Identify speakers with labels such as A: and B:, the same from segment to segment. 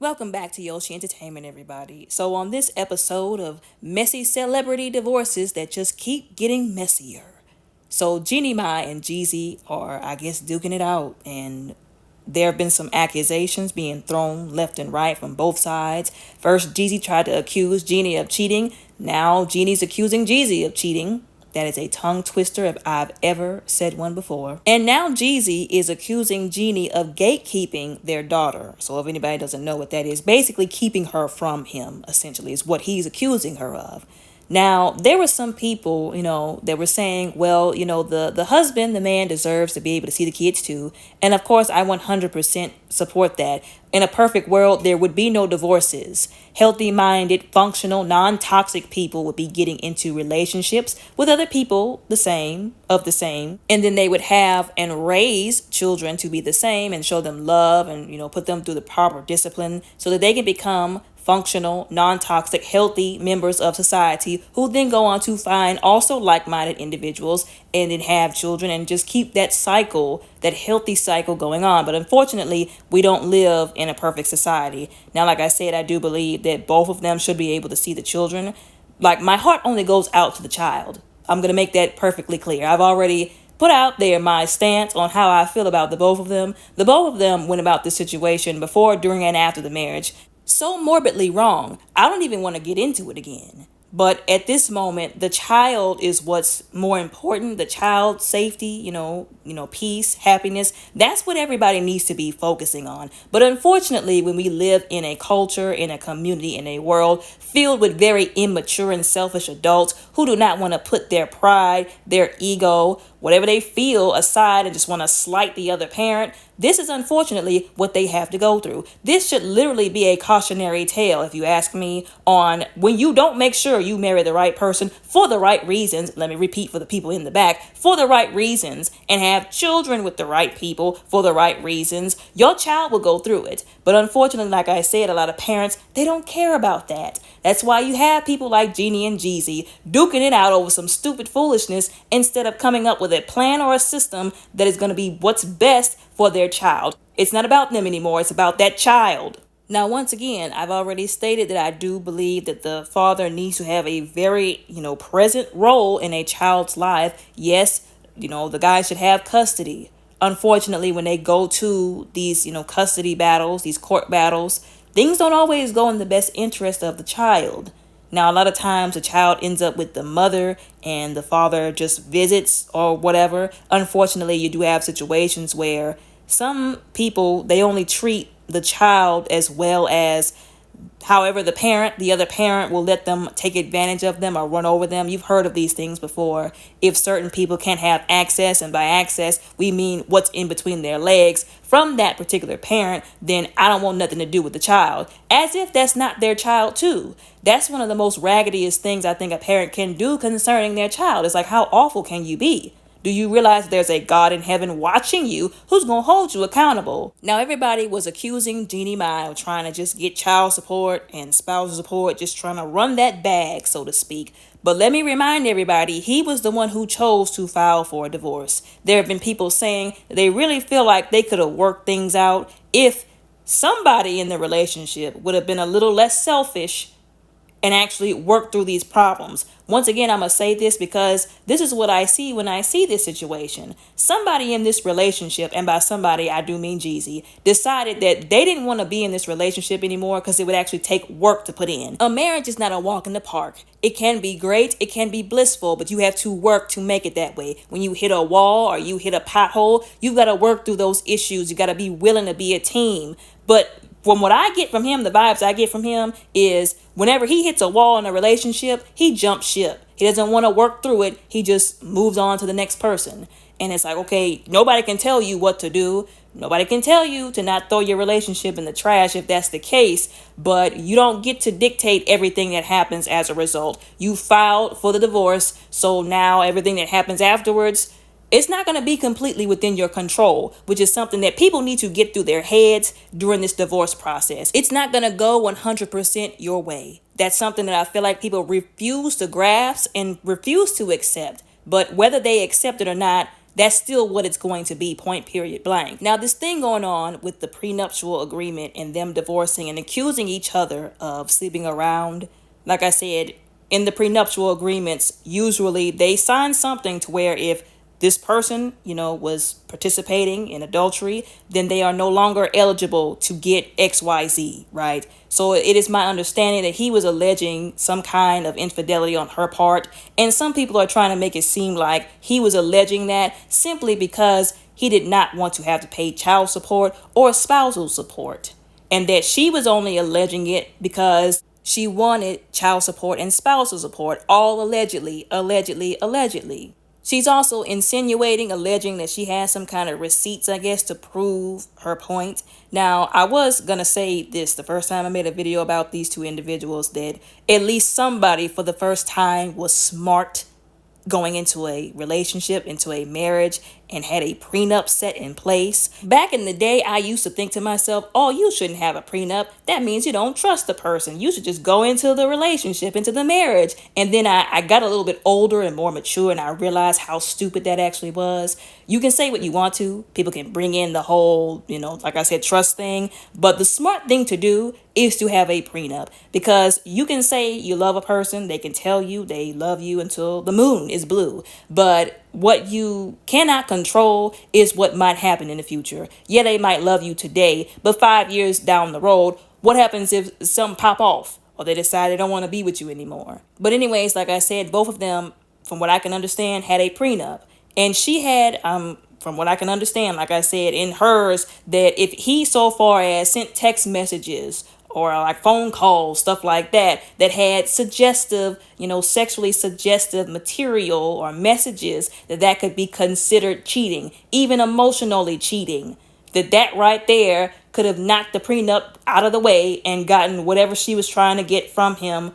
A: Welcome back to Yoshi Entertainment, everybody. So, on this episode of messy celebrity divorces that just keep getting messier. So, Jeannie Mai and Jeezy are, I guess, duking it out, and there have been some accusations being thrown left and right from both sides. First, Jeezy tried to accuse Jeannie of cheating. Now, Jeannie's accusing Jeezy of cheating. That is a tongue twister if I've ever said one before. And now Jeezy is accusing Jeannie of gatekeeping their daughter. So if anybody doesn't know what that is, basically keeping her from him, essentially, is what he's accusing her of. Now, there were some people, that were saying, well, the husband, the man deserves to be able to see the kids too. And of course, I 100% support that. In a perfect world, there would be no divorces. Healthy minded, functional, non toxic people would be getting into relationships with other people of the same. And then they would have and raise children to be the same and show them love and, put them through the proper discipline so that they can become functional, non-toxic, healthy members of society who then go on to find also like-minded individuals and then have children and just keep that cycle, that healthy cycle going on. But unfortunately, we don't live in a perfect society. Now, like I said, I do believe that both of them should be able to see the children. Like, my heart only goes out to the child. I'm going to make that perfectly clear. I've already put out there my stance on how I feel about the both of them. The both of them went about this situation before, during, and after the marriage so morbidly wrong. I don't even want to get into it again. But at this moment, the child is what's more important. The child's safety, peace, happiness. That's what everybody needs to be focusing on. But unfortunately, when we live in a culture, in a community, in a world filled with very immature and selfish adults who do not want to put their pride, their ego, whatever they feel aside and just want to slight the other parent, this is unfortunately what they have to go through. This should literally be a cautionary tale, if you ask me, on when you don't make sure you marry the right person for the right reasons. Let me repeat for the people in the back, for the right reasons, and have children with the right people for the right reasons. Your child will go through it. But unfortunately, like I said, a lot of parents, they don't care about that. That's why you have people like Jeannie and Jeezy duking it out over some stupid foolishness instead of coming up with a plan or a system that is going to be what's best for their child. It's not about them anymore. It's about that child. Now, once again, I've already stated that I do believe that the father needs to have a very, present role in a child's life. Yes, the guy should have custody. Unfortunately, when they go to these, custody battles, these court battles, things don't always go in the best interest of the child. Now, a lot of times the child ends up with the mother and the father just visits or whatever. Unfortunately, you do have situations where some people, they only treat the child as well as however the other parent will let them take advantage of them or run over them. You've heard of these things before. If certain people can't have access, and by access, we mean what's in between their legs from that particular parent, then I don't want nothing to do with the child. As if that's not their child too. That's one of the most raggediest things I think a parent can do concerning their child. It's like, how awful can you be? Do you realize there's a God in heaven watching you who's going to hold you accountable? Now, everybody was accusing Jeannie Mai of trying to just get child support and spousal support, just trying to run that bag, so to speak. But let me remind everybody, he was the one who chose to file for a divorce. There have been people saying they really feel like they could have worked things out if somebody in the relationship would have been a little less selfish and actually work through these problems. Once again, I'm going to say this because this is what I see when I see this situation. Somebody in this relationship, and by somebody, I do mean Jeezy, decided that they didn't want to be in this relationship anymore because it would actually take work to put in. A marriage is not a walk in the park. It can be great, it can be blissful, but you have to work to make it that way. When you hit a wall or you hit a pothole, you've got to work through those issues. You got to be willing to be a team. But from what I get from him, the vibes I get from him is whenever he hits a wall in a relationship, he jumps ship. He doesn't want to work through it. He just moves on to the next person. And it's like, okay, nobody can tell you what to do. Nobody can tell you to not throw your relationship in the trash if that's the case, but you don't get to dictate everything that happens as a result. You filed for the divorce, so now everything that happens afterwards, it's not going to be completely within your control, which is something that people need to get through their heads during this divorce process. It's not going to go 100% your way. That's something that I feel like people refuse to grasp and refuse to accept. But whether they accept it or not, That's still what it's going to be, point, period, blank. Now, this thing going on with the prenuptial agreement and them divorcing and accusing each other of sleeping around, like I said, in the prenuptial agreements, usually they sign something to where if this person, was participating in adultery, then they are no longer eligible to get XYZ, right? So it is my understanding that he was alleging some kind of infidelity on her part. And some people are trying to make it seem like he was alleging that simply because he did not want to have to pay child support or spousal support. And that she was only alleging it because she wanted child support and spousal support, all allegedly, allegedly, allegedly. She's also insinuating, alleging that she has some kind of receipts, I guess, to prove her point. Now, I was going to say this the first time I made a video about these two individuals, that at least somebody for the first time was smart going into a relationship, into a marriage, and had a prenup set in place. Back in the day, I used to think to myself, oh, you shouldn't have a prenup. That means you don't trust the person. You should just go into the relationship, into the marriage. And then I got a little bit older and more mature, and I realized how stupid that actually was. You can say what you want to. People can bring in the whole, like I said, trust thing. But the smart thing to do is to have a prenup, because you can say you love a person. They can tell you they love you until the moon is blue. But what you cannot control is what might happen in the future. Yeah, they might love you today, but 5 years down the road, what happens if some pop off or they decide they don't want to be with you anymore? But anyways, like I said, both of them, from what I can understand, had a prenup. And she had, from what I can understand, like I said, in hers, that if he so far as sent text messages or like phone calls, stuff like that, that had suggestive, sexually suggestive material or messages, that could be considered cheating, even emotionally cheating. That right there could have knocked the prenup out of the way and gotten whatever she was trying to get from him.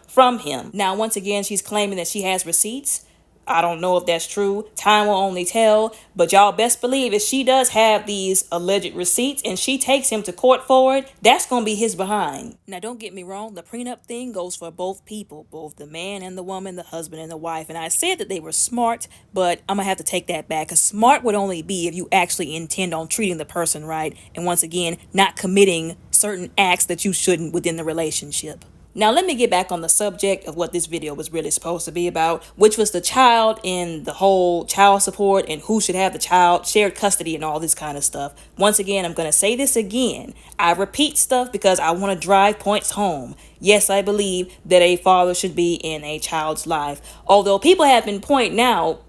A: Now, once again, she's claiming that she has receipts. I don't know if that's true. Time will only tell. But y'all best believe if she does have these alleged receipts and she takes him to court for it, that's going to be his behind. Now, don't get me wrong. The prenup thing goes for both people, both the man and the woman, the husband and the wife. And I said that they were smart, but I'm going to have to take that back, because smart would only be if you actually intend on treating the person right. And once again, not committing certain acts that you shouldn't within the relationship. Now, let me get back on the subject of what this video was really supposed to be about, which was the child and the whole child support and who should have the child, shared custody and all this kind of stuff. Once again, I'm going to say this again. I repeat stuff because I want to drive points home. Yes, I believe that a father should be in a child's life. Although people have been pointing out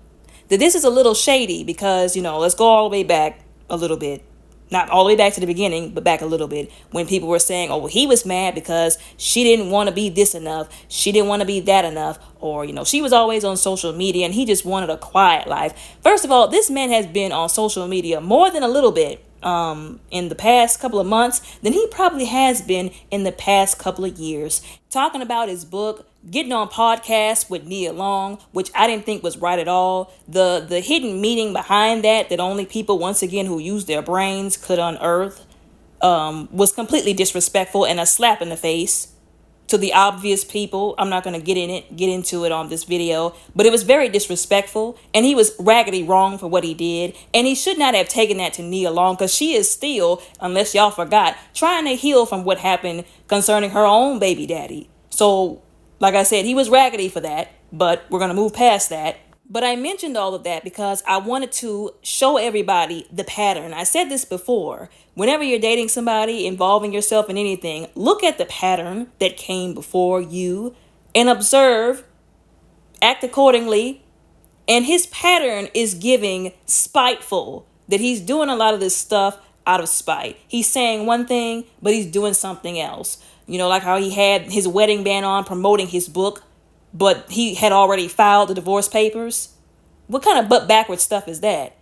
A: that this is a little shady because, let's go all the way back a little bit. Not all the way back to the beginning, but back a little bit, when people were saying, oh, well, he was mad because she didn't want to be this enough. She didn't want to be that enough. Or, she was always on social media and he just wanted a quiet life. First of all, this man has been on social media more than a little bit in the past couple of months than he probably has been in the past couple of years. Talking about his book, getting on podcasts with Nia Long, which I didn't think was right at all. The hidden meaning behind that only people, once again, who use their brains could unearth, was completely disrespectful and a slap in the face to the obvious people. I'm not going to get into it on this video, but it was very disrespectful, and he was raggedy wrong for what he did, and he should not have taken that to Nia Long, because she is still, unless y'all forgot, trying to heal from what happened concerning her own baby daddy. So, like I said, he was raggedy for that, but we're going to move past that. But I mentioned all of that because I wanted to show everybody the pattern. I said this before. Whenever you're dating somebody, involving yourself in anything, look at the pattern that came before you and observe, act accordingly. And his pattern is giving spiteful, that he's doing a lot of this stuff out of spite. He's saying one thing, but he's doing something else. Like how he had his wedding band on promoting his book, but he had already filed the divorce papers. What kind of butt backward stuff is that?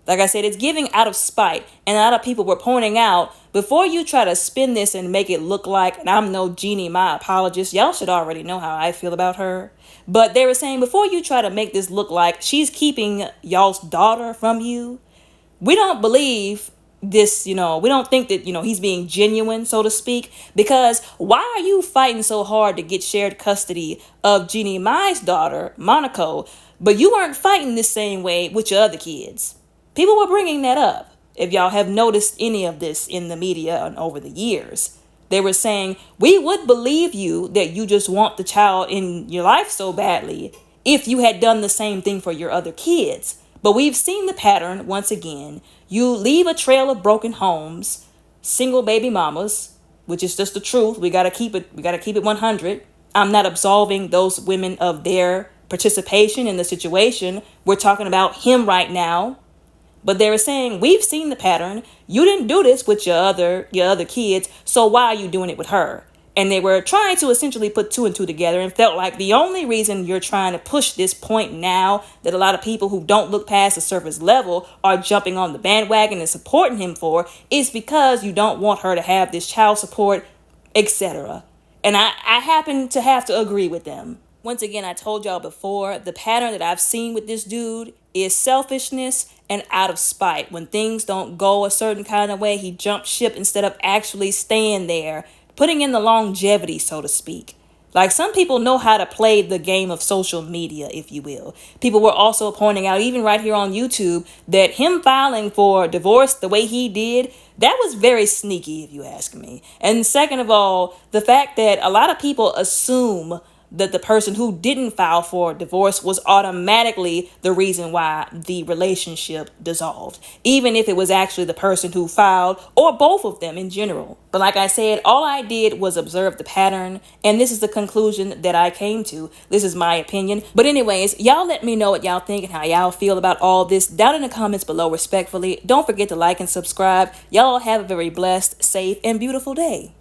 A: Like I said, it's giving out of spite. And a lot of people were pointing out, before you try to spin this and make it look like, and I'm no Jeannie Mai apologist, y'all should already know how I feel about her. But they were saying, before you try to make this look like she's keeping y'all's daughter from you, we don't believe this, we don't think that, he's being genuine, so to speak, because why are you fighting so hard to get shared custody of Jeannie Mai's daughter, Monaco, but you weren't fighting the same way with your other kids? People were bringing that up. If y'all have noticed any of this in the media and over the years, they were saying, we would believe you that you just want the child in your life so badly if you had done the same thing for your other kids. But we've seen the pattern once again. You leave a trail of broken homes, single baby mamas, which is just the truth. We gotta keep it 100. I'm not absolving those women of their participation in the situation. We're talking about him right now. But they were saying, we've seen the pattern. You didn't do this with your other kids, so why are you doing it with her? And they were trying to essentially put two and two together and felt like the only reason you're trying to push this point now that a lot of people who don't look past the surface level are jumping on the bandwagon and supporting him for is because you don't want her to have this child support, etc. And I happen to have to agree with them. Once again, I told y'all before, the pattern that I've seen with this dude is selfishness and out of spite. When things don't go a certain kind of way, he jumps ship instead of actually staying there, putting in the longevity, so to speak. Like, some people know how to play the game of social media, if you will. People were also pointing out, even right here on YouTube, that him filing for divorce the way he did, that was very sneaky, if you ask me. And second of all, the fact that a lot of people assume that the person who didn't file for divorce was automatically the reason why the relationship dissolved, even if it was actually the person who filed or both of them in general. But like I said, all I did was observe the pattern, and this is the conclusion that I came to. This is my opinion. But anyways, y'all let me know what y'all think and how y'all feel about all this down in the comments below respectfully. Don't forget to like and subscribe. Y'all have a very blessed, safe, and beautiful day.